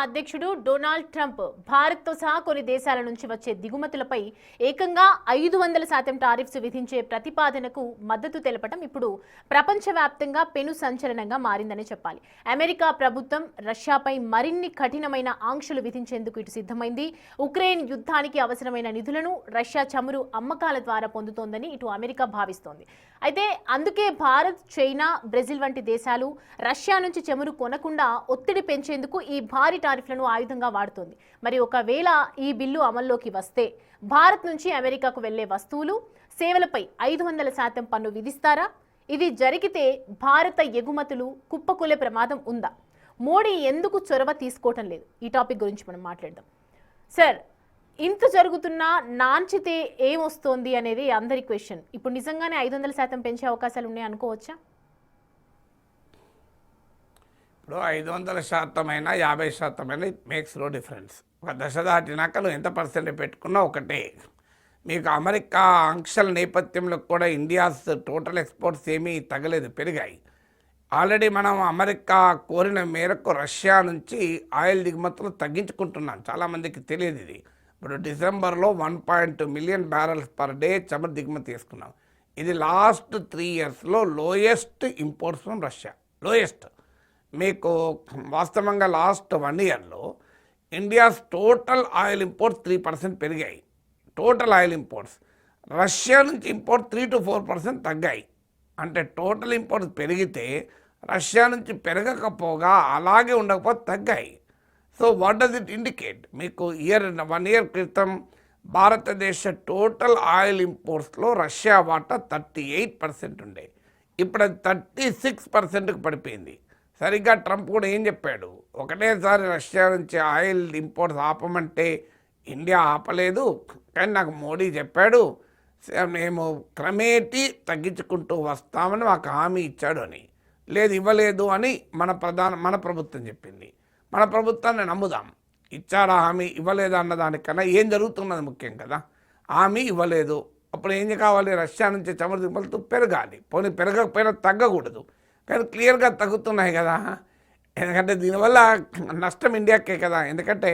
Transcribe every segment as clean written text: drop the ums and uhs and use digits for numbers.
అధ్యక్షుడు Donald Trump భారత్తో సహా కొన్ని దేశాల నుంచి వచ్చే దిగుమతులపై ఏకంగా 500% టారిఫ్స్ విధించే ప్రతిపాదనకు మద్దతు తెలపడం ఇప్పుడు ప్రపంచవ్యాప్తంగా పెను సంచలనంగా మారిందని చెప్పాలి. అమెరికా ప్రభుత్వం రష్యాపై మరిన్ని కఠినమైన ఆంక్షలు విధించేందుకు ఇటు సిద్ధమైంది. ఉక్రెయిన్ యుద్ధానికి అవసరమైన నిధులను రష్యా చమురు అమ్మకాల ద్వారా పొందుతోందని ఇటు అమెరికా భావిస్తోంది. అయితే అందుకే భారత్, చైనా, బ్రెజిల్ వంటి దేశాలు రష్యా నుంచి చమురు కొనకుండా ఒత్తిడి పెంచేందుకు ఈ భారీ టారిఫ్లను ఆయుధంగా వాడుతోంది. మరి ఒకవేళ ఈ బిల్లు అమల్లోకి వస్తే భారత్ నుంచి అమెరికాకు వెళ్లే వస్తువులు, సేవలపై 500% పన్ను విధిస్తారా? ఇది జరిగితే భారత ఎగుమతులు కుప్పకూలే ప్రమాదం ఉందా? మోడీ ఎందుకు చొరవ తీసుకోవటం లేదు? ఈ టాపిక్ గురించి మనం మాట్లాడదాం. సార్, ఇంత జరుగుతున్నా నాంచితే ఏమొస్తోంది అనేది అందరి క్వశ్చన్. ఇప్పుడు నిజంగానే 500% పెంచే అవకాశాలు ఉన్నాయి అనుకోవచ్చా? ఇప్పుడు 500% అయినా 50% అయినా ఇట్ మేక్స్ నో డిఫరెన్స్. ఒక దశ దాటినాక నువ్వు ఎంత పర్సెంట్ పెట్టుకున్నా ఒకటే. మీకు అమెరికా ఆంక్షల నేపథ్యంలో కూడా ఇండియాస్ టోటల్ ఎక్స్పోర్ట్స్ ఏమీ తగ్గలేదు, పెరిగాయి. ఆల్రెడీ మనం అమెరికా కోరిన మేరకు రష్యా నుంచి ఆయిల్ దిగుమతులు తగ్గించుకుంటున్నాం. చాలామందికి తెలియదు ఇది. ఇప్పుడు డిసెంబర్లో 1.2 మిలియన్ బ్యారల్స్ పర్ డే చమురు దిగుమతి చేసుకున్నాం. ఇది లాస్ట్ 3 ఇయర్స్లో lowest imports from Russia, lowest. మీకు వాస్తవంగా లాస్ట్ 1 ఇయర్లో ఇండియాస్ టోటల్ ఆయిల్ ఇంపోర్ట్స్ 3% పెరిగాయి. టోటల్ ఆయిల్ ఇంపోర్ట్స్ రష్యా నుంచి ఇంపోర్ట్ 3 to 4% తగ్గాయి. అంటే టోటల్ ఇంపోర్ట్స్ పెరిగితే రష్యా నుంచి పెరగకపోగా అలాగే ఉండకపోతే తగ్గాయి. So what does it indicate? మీకు 1 ఇయర్ క్రితం భారతదేశ టోటల్ ఆయిల్ ఇంపోర్ట్స్లో రష్యా వాటా 38% ఉండే. ఇప్పుడు అది 36%కి పడిపోయింది. సరిగ్గా ట్రంప్ కూడా ఏం చెప్పాడు? ఒకటేసారి రష్యా నుంచి ఆయిల్ ఇంపోర్ట్స్ ఆపమంటే ఇండియా ఆపలేదు, కానీ నాకు మోడీ చెప్పాడు మేము క్రమేటి తగ్గించుకుంటూ వస్తామని మాకు హామీ ఇచ్చాడు అని. లేదు, ఇవ్వలేదు అని మన ప్రభుత్వం చెప్పింది. మన ప్రభుత్వాన్ని నమ్ముదాం. ఇచ్చాడా హామీ, ఇవ్వలేదా అన్నదానికన్నా ఏం జరుగుతున్నది ముఖ్యం కదా. హామీ ఇవ్వలేదు, అప్పుడు ఏం కావాలి? రష్యా నుంచి చమురు దిగుమతులు పెరగాలి. పోనీ పెరగకపోయినా తగ్గకూడదు, కానీ క్లియర్గా తగ్గుతున్నాయి కదా. ఎందుకంటే దీనివల్ల నష్టం ఇండియాకే కదా. ఎందుకంటే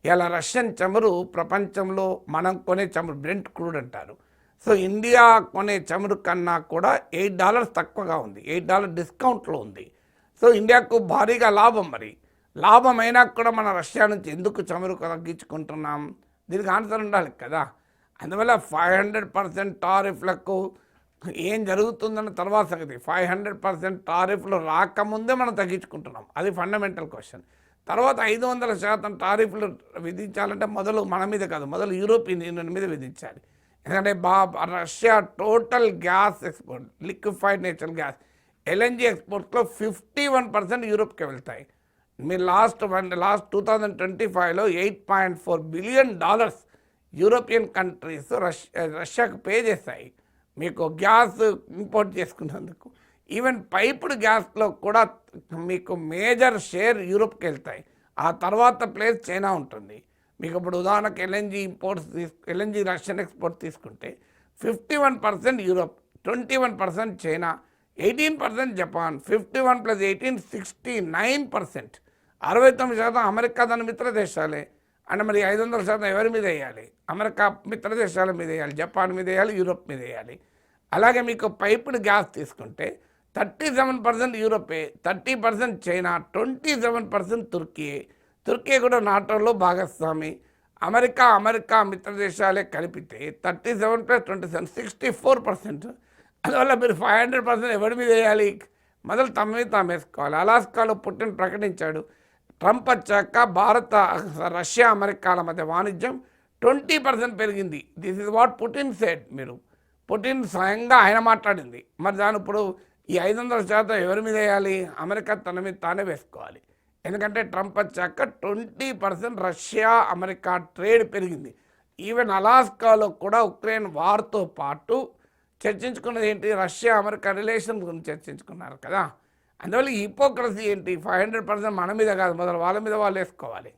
ఇలా రష్యన్ చమురు ప్రపంచంలో మనం కొనే చమురు బ్రెంట్ క్రూడ్ అంటారు. సో ఇండియా కొనే చమురు కన్నా కూడా $8 తక్కువగా ఉంది, $8 డిస్కౌంట్లో ఉంది. సో ఇండియాకు భారీగా లాభం. మరి లాభమైనా కూడా మన రష్యా నుంచి ఎందుకు చమురు తగ్గించుకుంటున్నాం? దీనికి ఆన్సర్ ఉండాలి కదా. అందువల్ల 500% టారిఫ్లకు ఏం జరుగుతుందన్న తర్వాత సంగతి. 500% టారిఫ్లు రాకముందే మనం తగ్గించుకుంటున్నాం, అది ఫండమెంటల్ క్వశ్చన్. తర్వాత 500% టారిఫ్లు విధించాలంటే మొదలు మన మీద కాదు, మొదలు యూరోపియన్ యూనియన్ మీద విధించాలి. ఎందుకంటే Russia total gas export, liquefied natural gas, LNG ఎక్స్పోర్ట్స్లో 51% యూరోప్కి వెళ్తాయి. మీరు లాస్ట్ 2025లో $8.4 బిలియన్ యూరోపియన్ కంట్రీస్ రష్యాకు పే చేశాయి మీకు గ్యాస్ ఇంపోర్ట్ చేసుకున్నందుకు. ఈవెన్ పైప్డ్ గ్యాస్లో కూడా మీకు మేజర్ షేర్ యూరోప్కి వెళ్తాయి. ఆ తర్వాత ప్లేస్ చైనా ఉంటుంది. మీకు ఇప్పుడు ఉదాహరణకు LNG రష్యన్ ఎక్స్పోర్ట్ తీసుకుంటే 51% యూరోప్, 21% చైనా, 18% జపాన్, 51 + 18 69%. 69% అమెరికా దాని మిత్ర దేశాలే. అంటే మరి 500% ఎవరి మీద వేయాలి? అమెరికా మిత్ర దేశాల మీద వేయాలి, జపాన్ మీద వేయాలి, యూరోప్ మీద వేయాలి. అలాగే మీకు పైప్డ్ గ్యాస్ తీసుకుంటే 37% యూరోపే, 30% చైనా, 27% తుర్కీ కూడా నాటోలో భాగస్వామి. అమెరికా మిత్ర దేశాలే కలిపితే 37 + 27 64%. అందువల్ల మీరు 500% ఎవరి మీద వేయాలి? మొదలు తమ మీద తాము వేసుకోవాలి. అలాస్కాలో పుటిన్ ప్రకటించాడు, ట్రంప్ వచ్చాక రష్యా అమెరికాల మధ్య వాణిజ్యం 20% పెరిగింది. This is what Putin said. Putin స్వయంగా ఆయన మాట్లాడింది. మరి దాని ఇప్పుడు ఈ 500% ఎవరి మీద వేయాలి? అమెరికా తన మీద తానే వేసుకోవాలి. ఎందుకంటే ట్రంప్ వచ్చాక 20% రష్యా అమెరికా ట్రేడ్ పెరిగింది. ఈవెన్ అలాస్కాలో కూడా ఉక్రెయిన్ వార్తో పాటు చర్చించుకున్నది ఏంటి? రష్యా అమెరికా రిలేషన్ గురించి చర్చించుకున్నారు కదా. అందువల్ల ఈ హిపోక్రసీ ఏంటి? 500% మన మీద కాదు, మొదలు వాళ్ళ మీద వాళ్ళు వేసుకోవాలి.